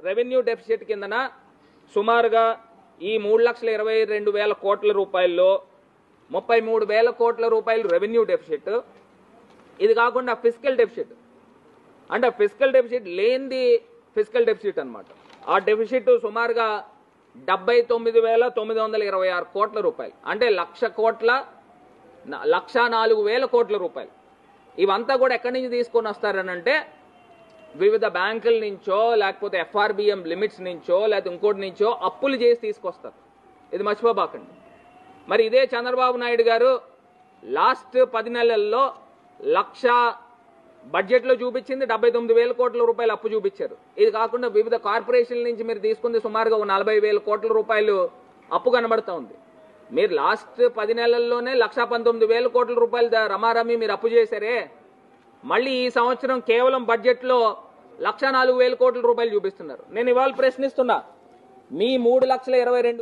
Revenue deficit కిందన సుమారుగా ఈ 3,22,000 కోట్ల రూపాయల్లో 33,000 కోట్ల రూపాయలు రెవెన్యూ డెఫిసిట్. ఇది కాకుండా ఫిజికల్ డెఫిసిట్ అంటే ఫిజికల్ డెఫిసిట్ లేనిది ఫిజికల్ డెఫిసిట్ అన్నమాట. ఆ డెఫిసిట్ సుమారుగా 79,926 కోట్ల రూపాయలు అంటే 1,04,000 కోట్ల రూపాయలు. ఇవంతా కూడా ఎక్కడి నుంచి తీసుకొని వస్తారనంటే వివిధ బ్యాంకుల నుంచో లేకపోతే FRBM లిమిట్స్ నుంచో లేకపోతే ఇంకోటి నుంచో అప్పులు చేసి తీసుకొస్తారు. ఇది మర్చిపోబాకండి. మరి ఇదే చంద్రబాబు నాయుడు గారు లాస్ట్ 10 నెలల్లో బడ్జెట్లో చూపించింది 79,000 కోట్ల రూపాయలు అప్పు చూపించారు. ఇది కాకుండా వివిధ కార్పొరేషన్ల నుంచి మీరు తీసుకుంది సుమారుగా 40,000 కోట్ల రూపాయలు అప్పు కనబడతా ఉంది. మీరు లాస్ట్ 10 నెలల్లోనే 1,19,000 కోట్ల రూపాయలు రమారమి మీరు అప్పు చేశారే. మళ్ళీ ఈ సంవత్సరం కేవలం బడ్జెట్లో 1,04,000 కోట్ల రూపాయలు చూపిస్తున్నారు. నేను ఇవాళ ప్రశ్నిస్తున్నా, మీ 3,22,000